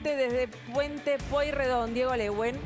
Desde Puente Pueyrredón, Diego Lehuen.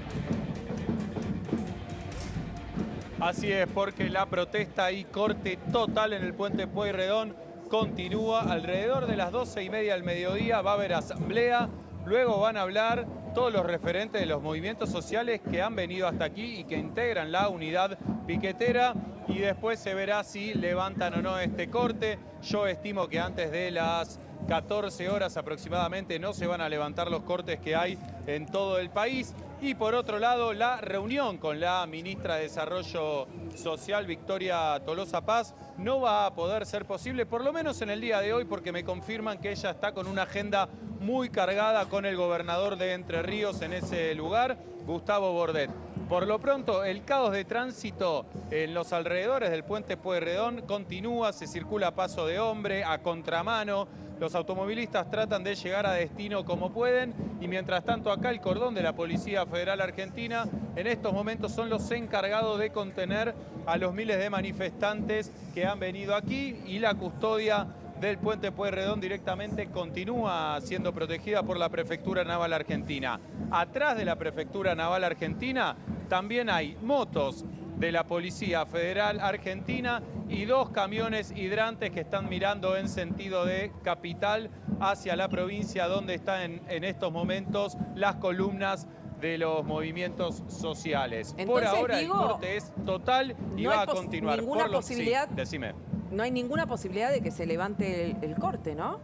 Así es, porque la protesta y corte total en el Puente Pueyrredón continúa. Alrededor de las 12:30 del mediodía va a haber asamblea. Luego van a hablar todos los referentes de los movimientos sociales que han venido hasta aquí y que integran la unidad piquetera. Y después se verá si levantan o no este corte. Yo estimo que antes de las 14 horas aproximadamente no se van a levantar los cortes que hay en todo el país. Y por otro lado, la reunión con la ministra de Desarrollo Social, Victoria Tolosa Paz, no va a poder ser posible, por lo menos en el día de hoy, porque me confirman que ella está con una agenda muy cargada con el gobernador de Entre Ríos en ese lugar, Gustavo Bordet. Por lo pronto, el caos de tránsito en los alrededores del Puente Pueyrredón continúa, se circula a paso de hombre, a contramano. Los automovilistas tratan de llegar a destino como pueden y mientras tanto acá el cordón de la Policía Federal Argentina en estos momentos son los encargados de contener a los miles de manifestantes que han venido aquí y la custodia del Puente Pueyrredón directamente continúa siendo protegida por la Prefectura Naval Argentina. Atrás de la Prefectura Naval Argentina también hay motos de la Policía Federal Argentina y 2 camiones hidrantes que están mirando en sentido de capital hacia la provincia donde están en estos momentos las columnas de los movimientos sociales. Entonces, por ahora digo, el corte es total y no va hay a continuar. ninguna posibilidad. Sí, decime. No hay ninguna posibilidad de que se levante el corte, ¿no?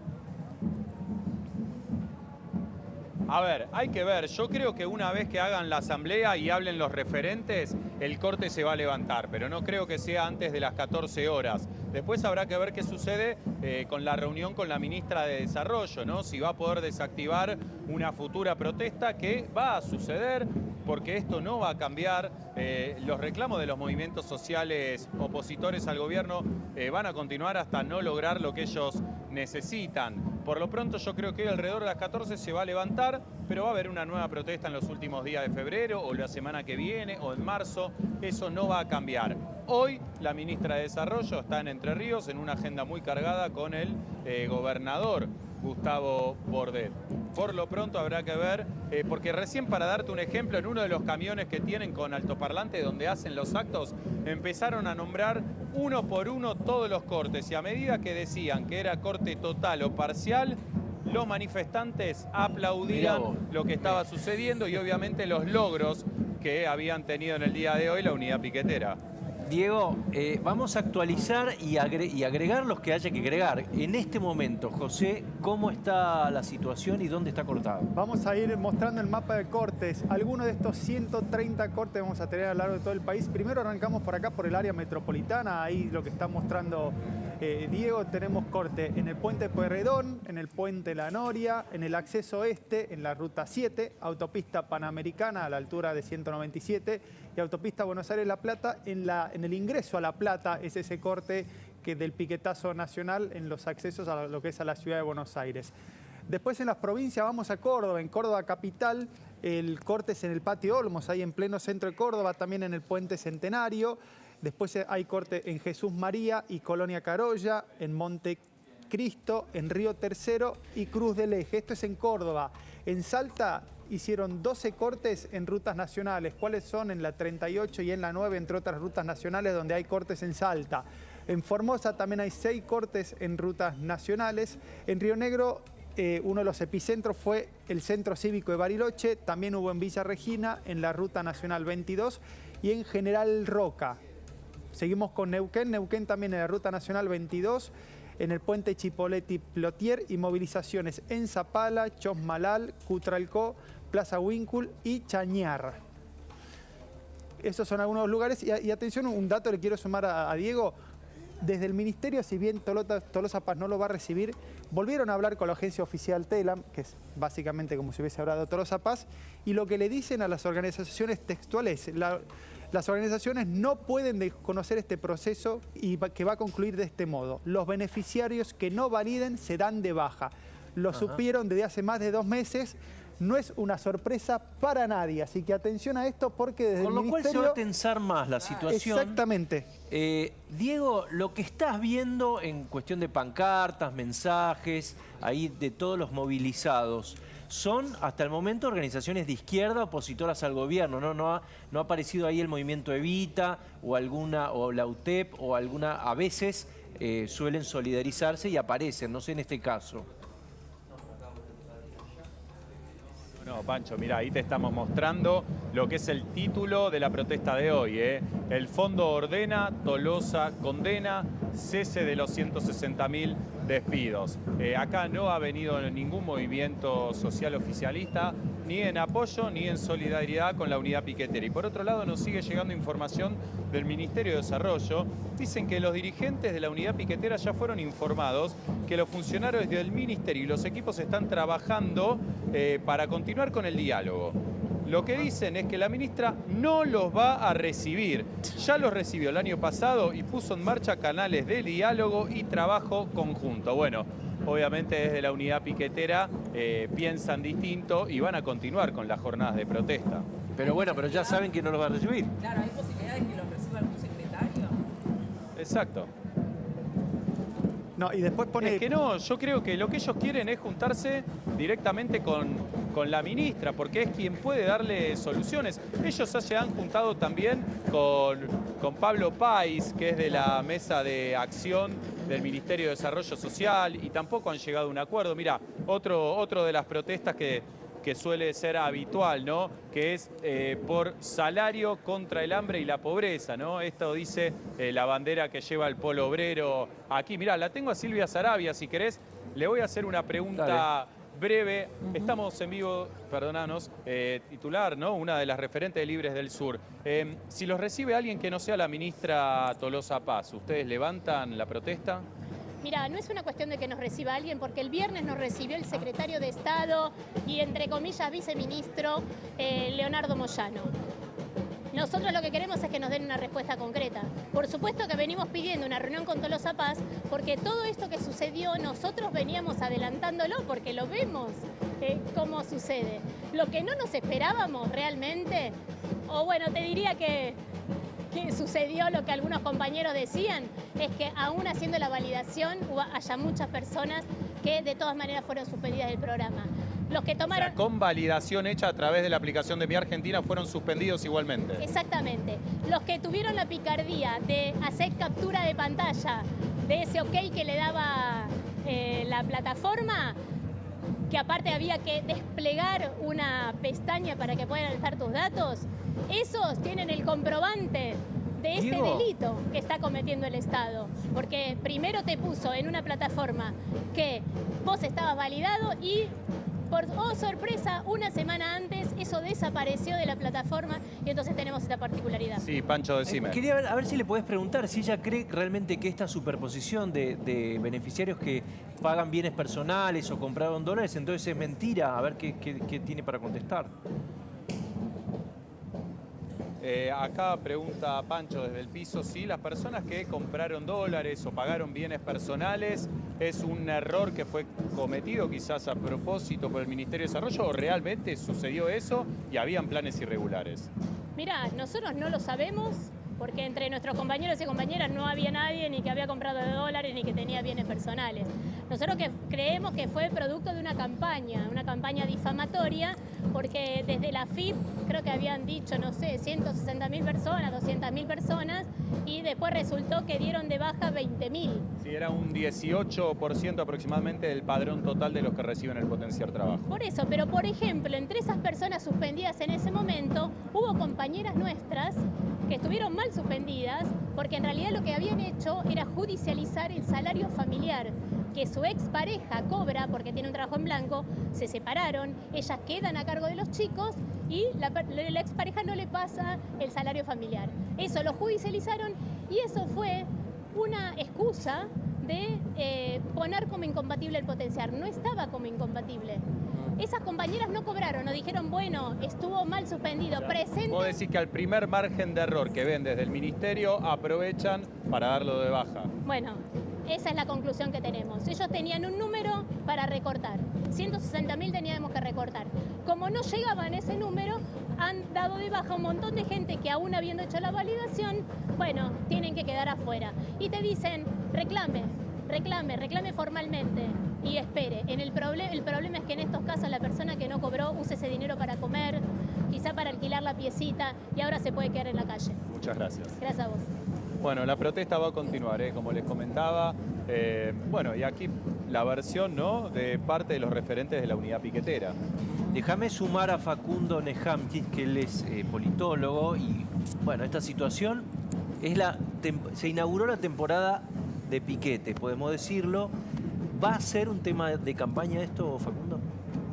A ver, hay que ver. Yo creo que una vez que hagan la asamblea y hablen los referentes, el corte se va a levantar, pero no creo que sea antes de las 14 horas. Después habrá que ver qué sucede con la reunión con la ministra de Desarrollo, ¿no? Si va a poder desactivar una futura protesta, que va a suceder, porque esto no va a cambiar. Los reclamos de los movimientos sociales opositores al gobierno van a continuar hasta no lograr lo que ellos necesitan. Por lo pronto yo creo que alrededor de las 14 se va a levantar, pero va a haber una nueva protesta en los últimos días de febrero o la semana que viene o en marzo. Eso no va a cambiar. Hoy la ministra de Desarrollo está en Entre Ríos en una agenda muy cargada con el gobernador Gustavo Bordet. Por lo pronto habrá que ver, porque recién para darte un ejemplo, en uno de los camiones que tienen con altoparlante donde hacen los actos, empezaron a nombrar uno por uno todos los cortes y a medida que decían que era corte total o parcial, los manifestantes aplaudían lo que estaba sucediendo y obviamente los logros que habían tenido en el día de hoy la unidad piquetera. Diego, vamos a actualizar y agregar los que haya que agregar. En este momento, José, ¿cómo está la situación y dónde está cortado? Vamos a ir mostrando el mapa de cortes. Algunos de estos 130 cortes vamos a tener a lo largo de todo el país. Primero arrancamos por acá, por el área metropolitana. Ahí lo que está mostrando Diego, tenemos corte en el Puente Pueyrredón, en el Puente La Noria, en el acceso este, en la Ruta 7, autopista Panamericana a la altura de 197 y autopista Buenos Aires-La Plata. En el ingreso a La Plata es ese corte que del piquetazo nacional en los accesos a lo que es a la ciudad de Buenos Aires. Después en las provincias vamos a Córdoba, en Córdoba capital, el corte es en el Patio Olmos, ahí en pleno centro de Córdoba, también en el Puente Centenario. Después hay corte en Jesús María y Colonia Carolla, en Montecristo, en Río Tercero y Cruz del Eje. Esto es en Córdoba. En Salta hicieron 12 cortes en rutas nacionales. ¿Cuáles son? En la 38 y en la 9, entre otras rutas nacionales donde hay cortes en Salta. En Formosa también hay 6 cortes en rutas nacionales. En Río Negro, uno de los epicentros fue el Centro Cívico de Bariloche. También hubo en Villa Regina, en la Ruta Nacional 22 y en General Roca. Seguimos con Neuquén. Neuquén también en la Ruta Nacional 22, en el Puente Chipoleti-Plotier y movilizaciones en Zapala, Chosmalal, Cutralcó, Plaza Huíncul y Chañar. Esos son algunos lugares. Y atención, un dato le quiero sumar a Diego. Desde el Ministerio, si bien Tolosa Paz no lo va a recibir, volvieron a hablar con la agencia oficial TELAM, que es básicamente como si hubiese hablado Tolosa Paz, y lo que le dicen a las organizaciones textuales, las organizaciones no pueden desconocer este proceso y que va a concluir de este modo. Los beneficiarios que no validen se dan de baja. Lo supieron desde hace más de 2 meses. No es una sorpresa para nadie, así que atención a esto porque desde el Ministerio... Con lo cual se va a tensar más la situación. Exactamente. Diego, lo que estás viendo en cuestión de pancartas, mensajes, ahí de todos los movilizados, son hasta el momento organizaciones de izquierda opositoras al gobierno. No ha aparecido ahí el movimiento Evita o la UTEP o alguna, a veces suelen solidarizarse y aparecen, no sé en este caso. No, Pancho, mira, ahí te estamos mostrando lo que es el título de la protesta de hoy. El fondo ordena, Tolosa condena, cese de los 160.000 despidos. Acá no ha venido ningún movimiento social oficialista, ni en apoyo ni en solidaridad con la unidad piquetera. Y por otro lado nos sigue llegando información del Ministerio de Desarrollo. Dicen que los dirigentes de la unidad piquetera ya fueron informados que los funcionarios del Ministerio y los equipos están trabajando para continuar con el diálogo. Lo que dicen es que la ministra no los va a recibir. Ya los recibió el año pasado y puso en marcha canales de diálogo y trabajo conjunto. Bueno, obviamente desde la unidad piquetera piensan distinto y van a continuar con las jornadas de protesta. Pero bueno, pero ya saben que no los va a recibir. Claro, hay posibilidades de que los reciba algún secretario. Exacto. No, y después pone... Es que no, yo creo que lo que ellos quieren es juntarse directamente con la ministra, porque es quien puede darle soluciones. Ellos se han juntado también con Pablo Páez, que es de la mesa de acción del Ministerio de Desarrollo Social, y tampoco han llegado a un acuerdo. Mira, otro de las protestas que suele ser habitual, ¿no? Que es por salario contra el hambre y la pobreza, ¿no? Esto dice la bandera que lleva el Polo Obrero aquí. Mirá, la tengo a Silvia Sarabia, si querés. Le voy a hacer una pregunta... Dale. Breve, estamos en vivo, perdonanos, titular, ¿no? Una de las referentes de Libres del Sur. Si los recibe alguien que no sea la ministra Tolosa Paz, ¿ustedes levantan la protesta? Mira, no es una cuestión de que nos reciba alguien, porque el viernes nos recibió el secretario de Estado y, entre comillas, viceministro Leonardo Moyano. Nosotros lo que queremos es que nos den una respuesta concreta. Por supuesto que venimos pidiendo una reunión con Tolosa Paz, porque todo esto que sucedió nosotros veníamos adelantándolo, porque lo vemos cómo sucede. Lo que no nos esperábamos realmente, o bueno, te diría que sucedió lo que algunos compañeros decían, es que aún haciendo la validación haya muchas personas que de todas maneras fueron suspendidas del programa. Los que tomaron... O sea, con validación hecha a través de la aplicación de Mi Argentina fueron suspendidos igualmente. Exactamente. Los que tuvieron la picardía de hacer captura de pantalla de ese ok que le daba la plataforma, que aparte había que desplegar una pestaña para que puedan alzar tus datos, esos tienen el comprobante de este delito que está cometiendo el Estado. Porque primero te puso en una plataforma que vos estabas validado y... Por sorpresa, una semana antes eso desapareció de la plataforma y entonces tenemos esta particularidad. Sí, Pancho, decime. Quería ver, a ver si le podés preguntar si ella cree realmente que esta superposición de beneficiarios que pagan bienes personales o compraron dólares, entonces es mentira. A ver qué tiene para contestar. Acá pregunta Pancho desde el piso si las personas que compraron dólares o pagaron bienes personales es un error que fue cometido quizás a propósito por el Ministerio de Desarrollo o realmente sucedió eso y habían planes irregulares. Mirá, nosotros no lo sabemos porque entre nuestros compañeros y compañeras no había nadie ni que había comprado dólares ni que tenía bienes personales. Nosotros creemos que fue producto de una campaña difamatoria, porque desde la FIP creo que habían dicho, no sé, 160.000 personas, 200.000 personas, y después resultó que dieron de baja 20.000. Sí, era un 18% aproximadamente del padrón total de los que reciben el potenciar trabajo. Por eso, pero por ejemplo, entre esas personas suspendidas en ese momento, hubo compañeras nuestras que estuvieron mal suspendidas, porque en realidad lo que habían hecho era judicializar el salario familiar, que su expareja cobra porque tiene un trabajo en blanco, se separaron, ellas quedan a cargo de los chicos y la expareja no le pasa el salario familiar. Eso lo judicializaron y eso fue una excusa de poner como incompatible el potenciar. No estaba como incompatible. Esas compañeras no cobraron, no dijeron, bueno, estuvo mal suspendido, presente. Vos decís que al primer margen de error que ven desde el Ministerio aprovechan para darlo de baja. Bueno, esa es la conclusión que tenemos. Ellos tenían un número para recortar. 160.000 teníamos que recortar. Como no llegaban a ese número, han dado de baja un montón de gente que aún habiendo hecho la validación, bueno, tienen que quedar afuera. Y te dicen, reclame. reclame formalmente y espere. El problema es que en estos casos la persona que no cobró use ese dinero para comer, quizá para alquilar la piecita y ahora se puede quedar en la calle. Muchas gracias. Gracias a vos. Bueno, la protesta va a continuar, como les comentaba. Bueno, y aquí la versión, ¿no?, de parte de los referentes de la unidad piquetera. Déjame sumar a Facundo Nejamkis, que él es politólogo, y bueno, esta situación es se inauguró la temporada de piquetes, podemos decirlo. ¿Va a ser un tema de campaña esto, Facundo?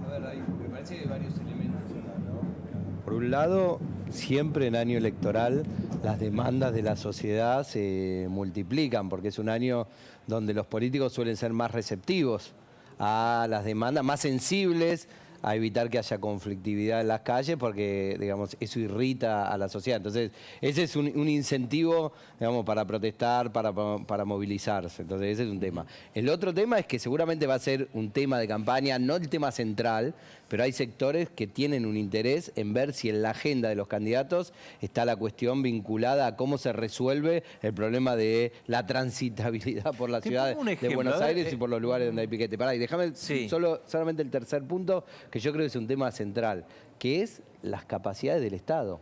A ver, me parece que hay varios elementos acá, ¿no? Por un lado, siempre en año electoral las demandas de la sociedad se multiplican, porque es un año donde los políticos suelen ser más receptivos a las demandas, más sensibles a evitar que haya conflictividad en las calles, porque, digamos, eso irrita a la sociedad. Entonces, ese es un incentivo, digamos, para protestar, para movilizarse. Entonces, ese es un tema. El otro tema es que seguramente va a ser un tema de campaña, no el tema central, pero hay sectores que tienen un interés en ver si en la agenda de los candidatos está la cuestión vinculada a cómo se resuelve el problema de la transitabilidad por la ciudad de Buenos Aires y por los lugares donde hay piquete. Pará, y déjame solamente el tercer punto, que yo creo que es un tema central, que es las capacidades del Estado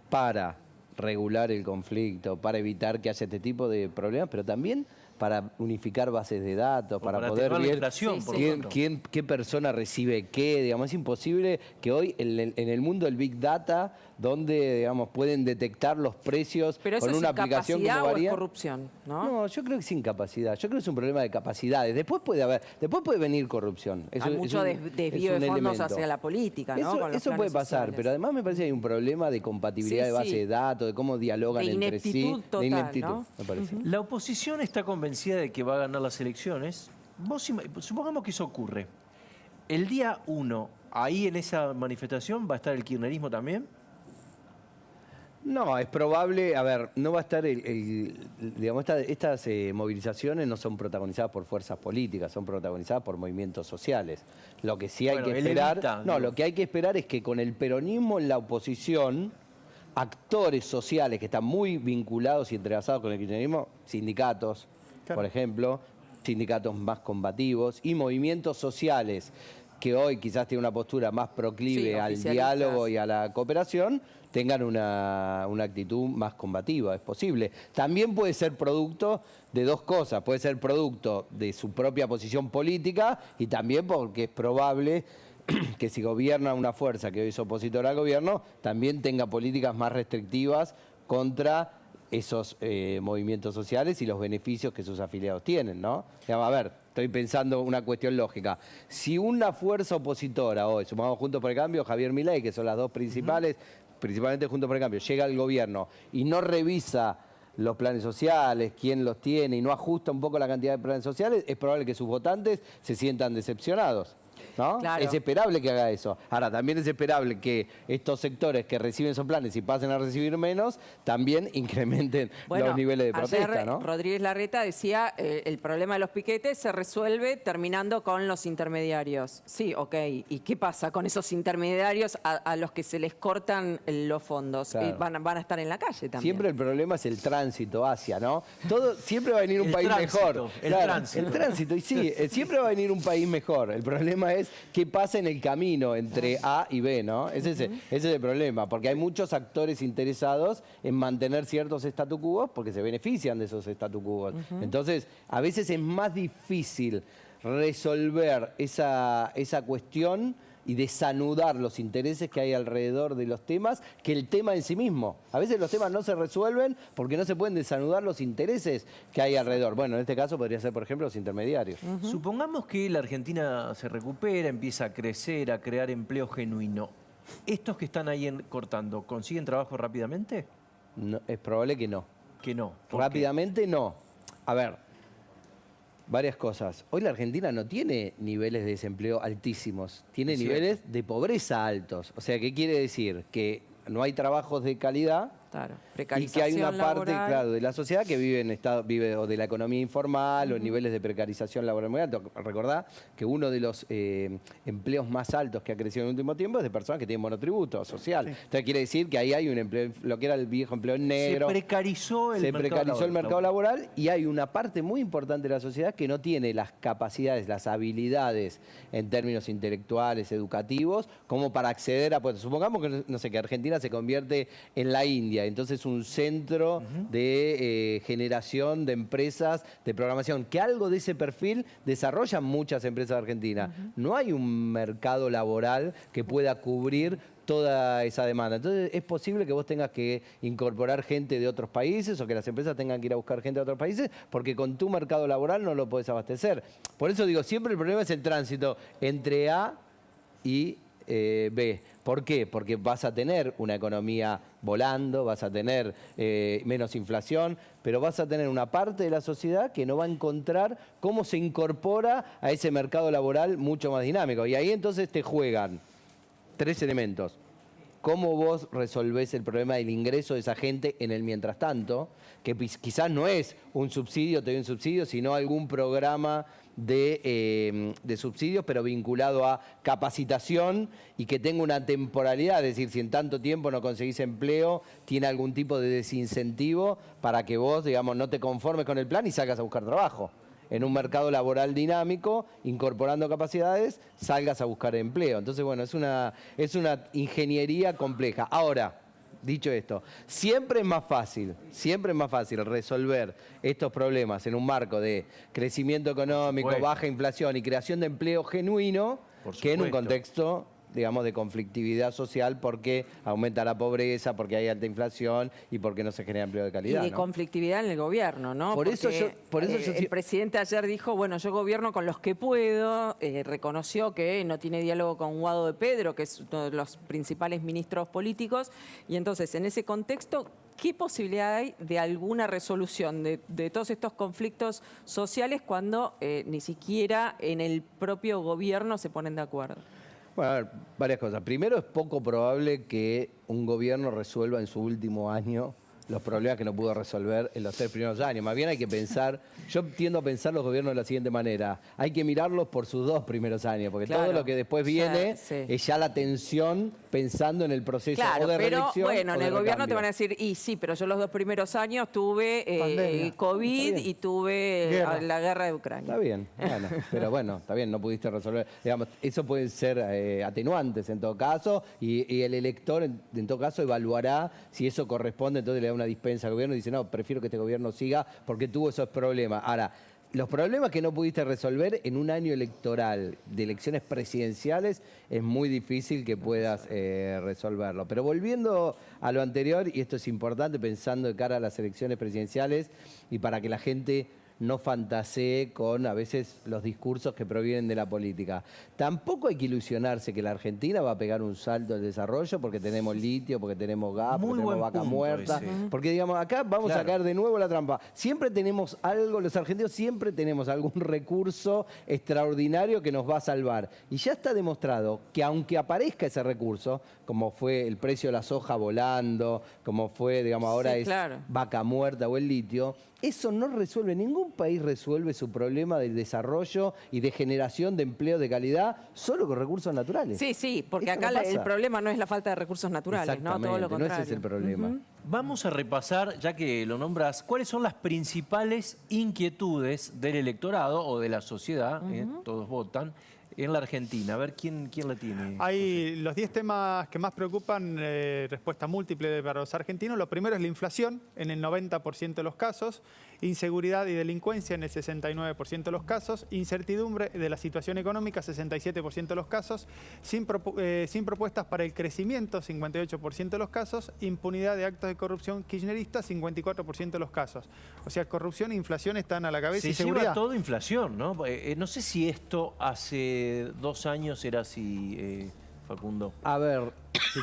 para regular el conflicto, para evitar que haya este tipo de problemas, pero también para unificar bases de datos, para poder ver qué persona recibe qué. Digamos, es imposible que hoy en el mundo del Big Data, donde, digamos, pueden detectar los precios con una aplicación como varía. ¿Pero eso es corrupción, no? No, yo creo que es incapacidad. Yo creo que es un problema de capacidades. Después puede venir corrupción. Hay mucho desvío de fondos hacia la política, ¿no? Eso puede pasar, pero además me parece que hay un problema de compatibilidad de base de datos, de cómo dialogan entre sí. De ineptitud, ¿no? Me parece. La oposición está convencida de que va a ganar las elecciones. Supongamos que eso ocurre. El día 1, ahí en esa manifestación, ¿va a estar el kirchnerismo también? No, es probable, a ver, no va a estar digamos, estas movilizaciones no son protagonizadas por fuerzas políticas, son protagonizadas por movimientos sociales. Lo que sí hay que esperar, lo que hay que esperar es que con el peronismo en la oposición, actores sociales que están muy vinculados y entrelazados con el kirchnerismo, sindicatos, por ejemplo, sindicatos más combativos y movimientos sociales que hoy quizás tienen una postura más proclive al diálogo y a la cooperación, tengan una actitud más combativa, es posible. También puede ser producto de dos cosas, puede ser producto de su propia posición política y también porque es probable que si gobierna una fuerza que hoy es opositora al gobierno, también tenga políticas más restrictivas contra esos movimientos sociales y los beneficios que sus afiliados tienen, ¿no? Digamos, a ver, estoy pensando una cuestión lógica. Si una fuerza opositora hoy, sumamos Juntos por el Cambio, Javier Milei, que son las dos principales, principalmente Juntos por el Cambio, llega al gobierno y no revisa los planes sociales, quién los tiene y no ajusta un poco la cantidad de planes sociales, es probable que sus votantes se sientan decepcionados, ¿no? Claro. Es esperable que haga eso. Ahora, también es esperable que estos sectores que reciben esos planes y pasen a recibir menos, también incrementen los niveles de protesta, ayer, ¿no? Rodríguez Larreta decía el problema de los piquetes se resuelve terminando con los intermediarios. Sí, ok. ¿Y qué pasa con esos intermediarios a los que se les cortan los fondos? Claro. Van a estar en la calle también. Siempre el problema es el tránsito hacia, ¿no? Siempre va a venir un país mejor. El tránsito, y sí, siempre va a venir un país mejor. El problema es qué pasa en el camino entre A y B, ¿no? Ese es el problema, porque hay muchos actores interesados en mantener ciertos statu quo porque se benefician de esos statu quo. Entonces, a veces es más difícil resolver esa cuestión y desanudar los intereses que hay alrededor de los temas que el tema en sí mismo. A veces los temas no se resuelven porque no se pueden desanudar los intereses que hay alrededor. Bueno, en este caso podría ser, por ejemplo, los intermediarios. Supongamos que la Argentina se recupera, empieza a crecer, a crear empleo genuino. ¿Estos que están ahí cortando, consiguen trabajo rápidamente? No, es probable que no. Que no. Rápidamente no. A ver, varias cosas. Hoy la Argentina no tiene niveles de desempleo altísimos, tiene niveles de pobreza altos. O sea, ¿qué quiere decir? Que no hay trabajos de calidad Claro, Y precarización que hay una parte, laboral. claro, de la sociedad que vive o de la economía informal, o niveles de precarización laboral muy altos. Recordá que uno de los empleos más altos que ha crecido en el último tiempo es de personas que tienen monotributo social. Entonces quiere decir que ahí hay un empleo, lo que era el viejo empleo en negro. Se precarizó el mercado laboral y hay una parte muy importante de la sociedad que no tiene las capacidades, las habilidades en términos intelectuales, educativos, como para acceder a puestos. Supongamos que, no sé, que Argentina se convierte en la India, entonces un centro de generación de empresas de programación, que algo de ese perfil desarrollan muchas empresas argentinas. No hay un mercado laboral que pueda cubrir toda esa demanda. Entonces es posible que vos tengas que incorporar gente de otros países o que las empresas tengan que ir a buscar gente de otros países porque con tu mercado laboral no lo podés abastecer. Por eso digo, siempre el problema es el tránsito entre A y B. ¿Por qué? Porque vas a tener una economía volando, vas a tener menos inflación, pero vas a tener una parte de la sociedad que no va a encontrar cómo se incorpora a ese mercado laboral mucho más dinámico. Y ahí entonces te juegan 3 elementos. ¿Cómo vos resolvés el problema del ingreso de esa gente en el mientras tanto? Que quizás no es un subsidio, te doy un subsidio, sino algún programa de subsidios, pero vinculado a capacitación y que tenga una temporalidad. Es decir, si en tanto tiempo no conseguís empleo, tiene algún tipo de desincentivo para que vos, digamos, no te conformes con el plan y salgas a buscar trabajo. En un mercado laboral dinámico, incorporando capacidades, salgas a buscar empleo. Entonces, bueno, es una ingeniería compleja. Ahora, dicho esto, siempre es más fácil resolver estos problemas en un marco de crecimiento económico, baja inflación y creación de empleo genuino que en un contexto, digamos, de conflictividad social porque aumenta la pobreza, porque hay alta inflación y porque no se genera empleo de calidad. Y de conflictividad en el gobierno, ¿no? Por eso yo el presidente ayer dijo, bueno, yo gobierno con los que puedo, reconoció que no tiene diálogo con Guado de Pedro, que es uno de los principales ministros políticos, y entonces en ese contexto, ¿qué posibilidad hay de alguna resolución de todos estos conflictos sociales cuando ni siquiera en el propio gobierno se ponen de acuerdo? Bueno, a ver, varias cosas. Primero, es poco probable que un gobierno resuelva en su último año los problemas que no pudo resolver en los 3 primeros años. Más bien hay que pensar, yo tiendo a pensar los gobiernos de la siguiente manera, hay que mirarlos por sus 2 primeros años, porque todo lo que después viene es ya la tensión pensando en el proceso o de reelección. Pero bueno, en el gobierno recambio. te van a decir, y sí, pero yo los 2 primeros años tuve COVID y tuve la guerra de Ucrania. Está bien, bueno, pero bueno, está bien, no pudiste resolver. Digamos, eso puede ser atenuantes en todo caso, y el elector en todo caso evaluará si eso corresponde, entonces le da una dispensa al gobierno y dice, no, prefiero que este gobierno siga porque tuvo esos problemas. Ahora, los problemas que no pudiste resolver en un año electoral de elecciones presidenciales es muy difícil que puedas resolverlo. Pero volviendo a lo anterior, y esto es importante pensando de cara a las elecciones presidenciales y para que la gente no fantasee con a veces los discursos que provienen de la política. Tampoco hay que ilusionarse que la Argentina va a pegar un salto del desarrollo porque tenemos litio, porque tenemos gas, porque tenemos vaca muerta. Porque digamos, acá vamos a caer de nuevo la trampa. Siempre tenemos algo, los argentinos siempre tenemos algún recurso extraordinario que nos va a salvar. Y ya está demostrado que aunque aparezca ese recurso, como fue el precio de la soja volando, como fue, digamos, ahora vaca muerta o el litio, eso no resuelve, ningún país resuelve su problema del desarrollo y de generación de empleo de calidad solo con recursos naturales. Sí, porque acá el problema no es la falta de recursos naturales, ¿no? Todo lo contrario. No ese es el problema. Vamos a repasar, ya que lo nombras, cuáles son las principales inquietudes del electorado o de la sociedad, todos votan, en la Argentina. A ver, ¿quién la tiene? Hay los 10 temas que más preocupan, respuesta múltiple para los argentinos. Lo primero es la inflación, en el 90% de los casos. Inseguridad y delincuencia, en el 69% de los casos. Incertidumbre de la situación económica, 67% de los casos. Sin propuestas para el crecimiento, 58% de los casos. Impunidad de actos de corrupción kirchnerista, 54% de los casos. O sea, corrupción e inflación están a la cabeza. Se lleva todo inflación, ¿no? No sé si esto hace 2 años era así, Facundo. A ver,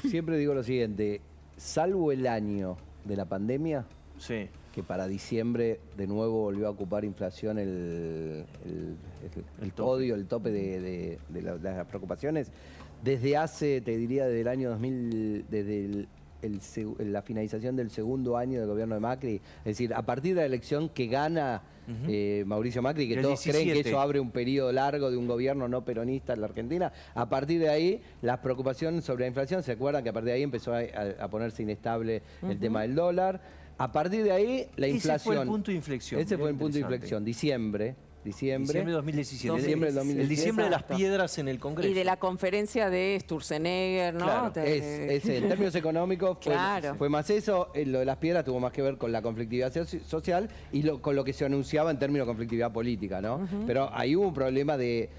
siempre digo lo siguiente, salvo el año de la pandemia, que para diciembre de nuevo volvió a ocupar inflación el tope de las preocupaciones, desde hace, te diría, desde el año 2000, desde la finalización del segundo año del gobierno de Macri. Es decir, a partir de la elección que gana Mauricio Macri, que el todos 17. creen que eso abre un periodo largo de un gobierno no peronista en la Argentina, a partir de ahí las preocupaciones sobre la inflación, ¿se acuerdan que a partir de ahí empezó a ponerse inestable el tema del dólar? A partir de ahí la inflación... Ese fue el punto de inflexión. Ese fue el punto de inflexión, diciembre de 2017. Diciembre del 2017. El diciembre de las piedras en el Congreso. Y de la conferencia de Sturzenegger, ¿no? Claro, en términos económicos Claro. fue más eso. Lo de las piedras tuvo más que ver con la conflictividad social y con lo que se anunciaba en términos de conflictividad política, ¿no? Pero ahí hubo un problema de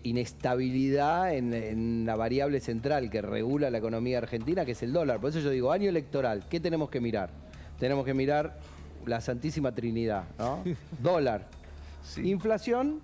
inestabilidad en la variable central que regula la economía argentina, que es el dólar. Por eso yo digo, año electoral, ¿qué tenemos que mirar? Tenemos que mirar la Santísima Trinidad, ¿no? Dólar, inflación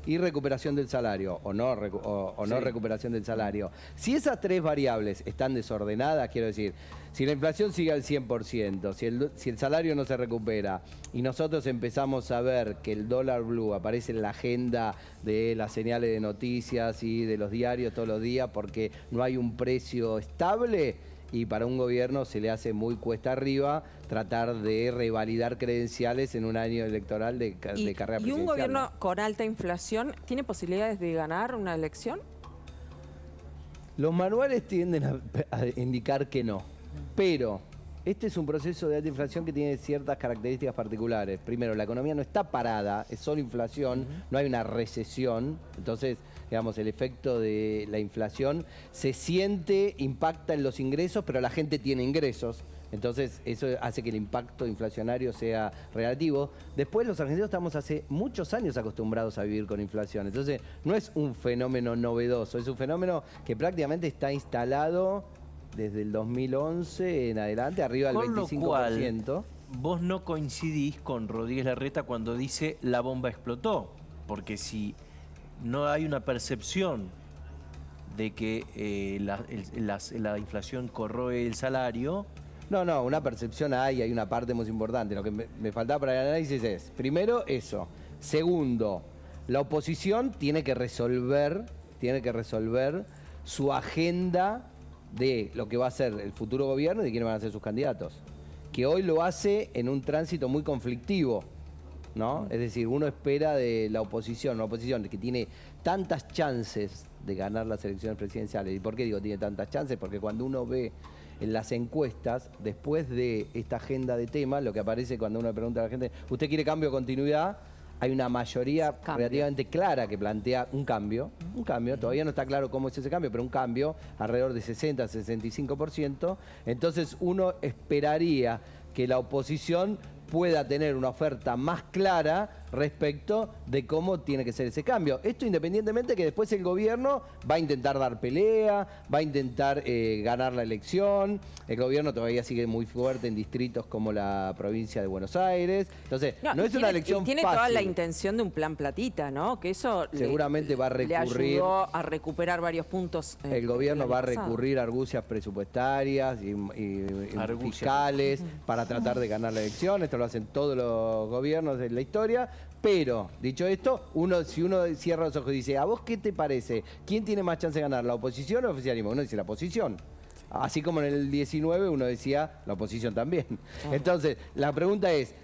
y recuperación del salario, o no recuperación del salario. Si esas tres variables están desordenadas, quiero decir, si la inflación sigue al 100%, si el salario no se recupera y nosotros empezamos a ver que el dólar blue aparece en la agenda de las señales de noticias y de los diarios todos los días porque no hay un precio estable, y para un gobierno se le hace muy cuesta arriba tratar de revalidar credenciales en un año electoral de carrera presidencial. ¿Y un gobierno con alta inflación tiene posibilidades de ganar una elección? Los manuales tienden a indicar que no, pero este es un proceso de alta inflación que tiene ciertas características particulares. Primero, la economía no está parada, es solo inflación, no hay una recesión. Entonces, digamos, el efecto de la inflación se siente, impacta en los ingresos, pero la gente tiene ingresos. Entonces, eso hace que el impacto inflacionario sea relativo. Después, los argentinos estamos hace muchos años acostumbrados a vivir con inflación. Entonces, no es un fenómeno novedoso, es un fenómeno que prácticamente está instalado desde el 2011 en adelante, arriba del 25%. Con lo cual, vos no coincidís con Rodríguez Larreta cuando dice la bomba explotó, porque si no hay una percepción de que la inflación corroe el salario... No, una percepción hay una parte muy importante. Lo que me faltaba para el análisis es, primero, eso. Segundo, la oposición tiene que resolver su agenda de lo que va a ser el futuro gobierno y de quiénes van a ser sus candidatos. Que hoy lo hace en un tránsito muy conflictivo, ¿no? Es decir, uno espera de la oposición que tiene tantas chances de ganar las elecciones presidenciales. ¿Y por qué digo tiene tantas chances? Porque cuando uno ve en las encuestas, después de esta agenda de temas, lo que aparece cuando uno pregunta a la gente, ¿usted quiere cambio o continuidad? Hay una mayoría relativamente clara que plantea un cambio, todavía no está claro cómo es ese cambio, pero un cambio alrededor de 60-65%. Entonces uno esperaría que la oposición pueda tener una oferta más clara respecto de cómo tiene que ser ese cambio. Esto independientemente que después el gobierno va a intentar dar pelea, va a intentar ganar la elección. El gobierno todavía sigue muy fuerte en distritos como la provincia de Buenos Aires. Entonces, no es una elección fácil. Tiene toda la intención de un plan platita, ¿no? Que eso seguramente va a recurrir. Le ayudó a recuperar varios puntos. El gobierno va a recurrir a argucias presupuestarias y fiscales para tratar de ganar la elección. Esto lo hacen todos los gobiernos de la historia. Pero, dicho esto, si uno cierra los ojos y dice, ¿a vos qué te parece? ¿Quién tiene más chance de ganar, la oposición o el oficialismo? Uno dice la oposición. Así como en el 19 uno decía la oposición también. Entonces, la pregunta es,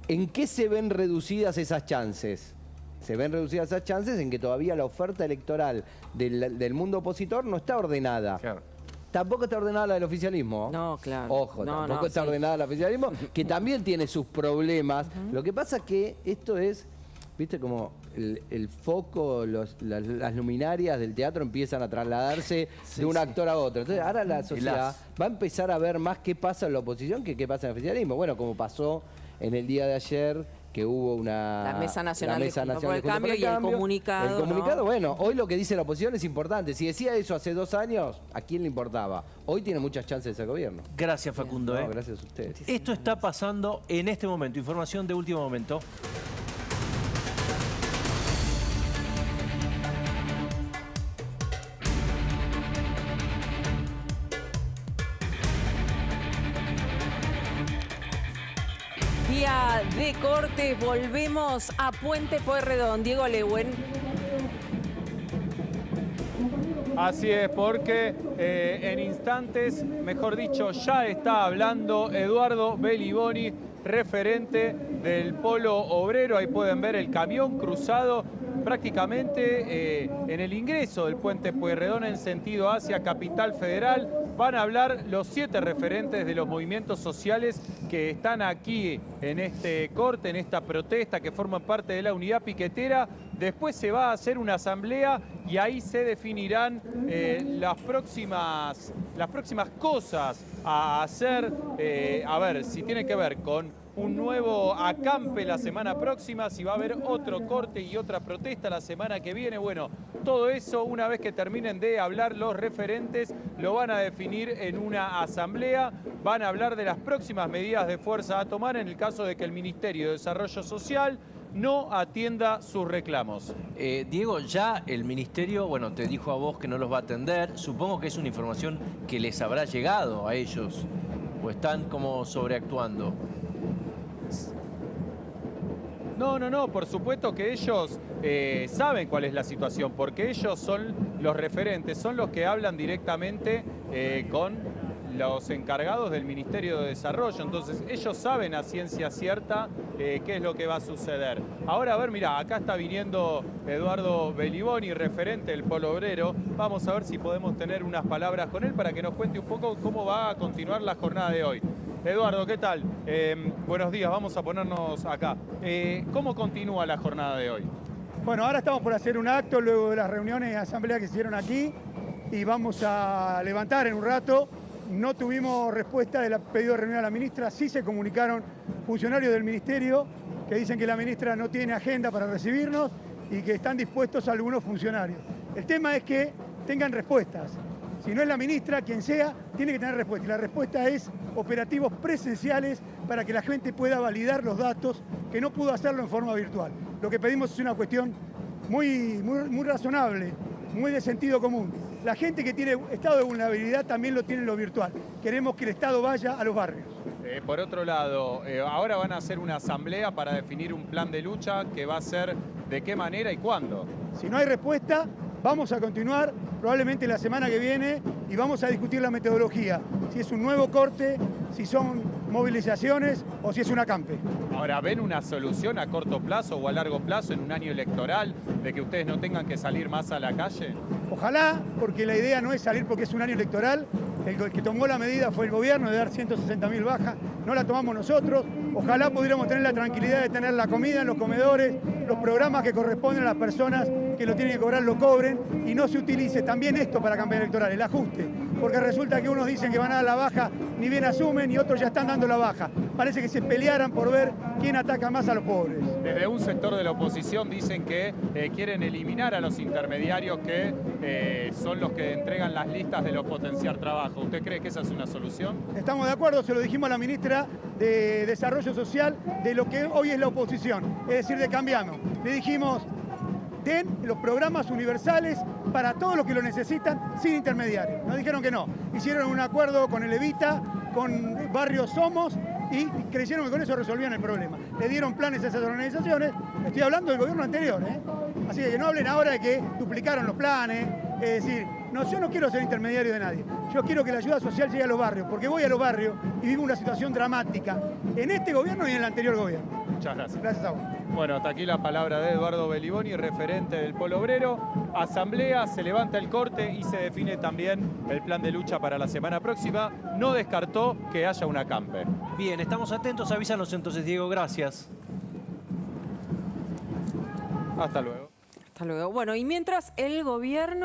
¿en qué se ven reducidas esas chances? Se ven reducidas esas chances en que todavía la oferta electoral del mundo opositor no está ordenada. Claro. Tampoco está ordenada la del oficialismo. No, claro. Ojo, tampoco está ordenada la del oficialismo, que también tiene sus problemas. Lo que pasa es que esto es, viste, como el foco, las luminarias del teatro empiezan a trasladarse de un actor a otro. Entonces ahora la sociedad va a empezar a ver más qué pasa en la oposición que qué pasa en el oficialismo. Bueno, como pasó en el día de ayer, que hubo la Mesa Nacional de Juntos por el Cambio y el comunicado. El comunicado, ¿no? Bueno, hoy lo que dice la oposición es importante. Si decía eso hace 2 años, ¿a quién le importaba? Hoy tiene muchas chances de ser gobierno. Gracias, Facundo. No, gracias a ustedes. Esto está pasando en este momento. Información de último momento. Día de corte, volvemos a Puente Pueyrredón. Diego Lehuen. Así es, porque en instantes, mejor dicho, ya está hablando Eduardo Beliboni, referente del Polo Obrero. Ahí pueden ver el camión cruzado prácticamente en el ingreso del puente Pueyrredón en sentido hacia Capital Federal. Van a hablar los 7 referentes de los movimientos sociales que están aquí en este corte, en esta protesta, que forman parte de la unidad piquetera. Después se va a hacer una asamblea y ahí se definirán las próximas cosas a hacer. A ver, si tiene que ver con un nuevo acampe la semana próxima, si va a haber otro corte y otra protesta la semana que viene. Bueno, todo eso, una vez que terminen de hablar los referentes, lo van a definir en una asamblea. Van a hablar de las próximas medidas de fuerza a tomar en el caso de que el Ministerio de Desarrollo Social no atienda sus reclamos. Diego, ya el Ministerio, bueno, te dijo a vos que no los va a atender. Supongo que es una información que les habrá llegado a ellos, o están como sobreactuando. No, por supuesto que ellos saben cuál es la situación, porque ellos son los referentes, son los que hablan directamente con los encargados del Ministerio de Desarrollo. Entonces ellos saben a ciencia cierta qué es lo que va a suceder. Ahora, a ver, mirá, acá está viniendo Eduardo Beliboni, referente del Polo Obrero. Vamos a ver si podemos tener unas palabras con él para que nos cuente un poco cómo va a continuar la jornada de hoy. Eduardo, ¿qué tal? Buenos días, vamos a ponernos acá. ¿Cómo continúa la jornada de hoy? Bueno, ahora estamos por hacer un acto luego de las reuniones de asamblea que se hicieron aquí y vamos a levantar en un rato. No tuvimos respuesta del pedido de reunión a la ministra, sí se comunicaron funcionarios del ministerio que dicen que la ministra no tiene agenda para recibirnos y que están dispuestos algunos funcionarios. El tema es que tengan respuestas. Si no es la ministra, quien sea, tiene que tener respuesta. Y la respuesta es operativos presenciales para que la gente pueda validar los datos, que no pudo hacerlo en forma virtual. Lo que pedimos es una cuestión muy razonable, muy de sentido común. La gente que tiene estado de vulnerabilidad también lo tiene en lo virtual. Queremos que el Estado vaya a los barrios. Por otro lado, ahora van a hacer una asamblea para definir un plan de lucha que va a ser de qué manera y cuándo. Si no hay respuesta, vamos a continuar probablemente la semana que viene y vamos a discutir la metodología. Si es un nuevo corte, si son movilizaciones o si es un acampe. Ahora, ¿ven una solución a corto plazo o a largo plazo en un año electoral de que ustedes no tengan que salir más a la calle? Ojalá, porque la idea no es salir porque es un año electoral. El que tomó la medida fue el gobierno de dar 160.000 bajas, no la tomamos nosotros. Ojalá pudiéramos tener la tranquilidad de tener la comida en los comedores, los programas que corresponden a las personas que lo tienen que cobrar lo cobren y no se utilice también esto para campaña electoral, el ajuste. Porque resulta que unos dicen que van a dar la baja, ni bien asumen, y otros ya están dando la baja. Parece que se pelearan por ver quién ataca más a los pobres. Desde un sector de la oposición dicen que quieren eliminar a los intermediarios que son los que entregan las listas de los potenciar trabajo. ¿Usted cree que esa es una solución? Estamos de acuerdo, se lo dijimos a la ministra de Desarrollo Social de lo que hoy es la oposición, es decir, de Cambiamos. Le dijimos, den los programas universales para todos los que lo necesitan sin intermediarios. Nos dijeron que no. Hicieron un acuerdo con el Evita, con Barrio Somos y creyeron que con eso resolvían el problema. Le dieron planes a esas organizaciones. Estoy hablando del gobierno anterior, ¿eh? Así que no hablen ahora de que duplicaron los planes. Es decir, no, yo no quiero ser intermediario de nadie. Yo quiero que la ayuda social llegue a los barrios, porque voy a los barrios y vivo una situación dramática en este gobierno y en el anterior gobierno. Muchas gracias. Gracias a vos. Bueno, hasta aquí la palabra de Eduardo Beliboni, referente del Polo Obrero. Asamblea, se levanta el corte y se define también el plan de lucha para la semana próxima. No descartó que haya un acampe. Bien, estamos atentos. Avísanos entonces, Diego. Gracias. Hasta luego. Hasta luego. Bueno, y mientras el gobierno...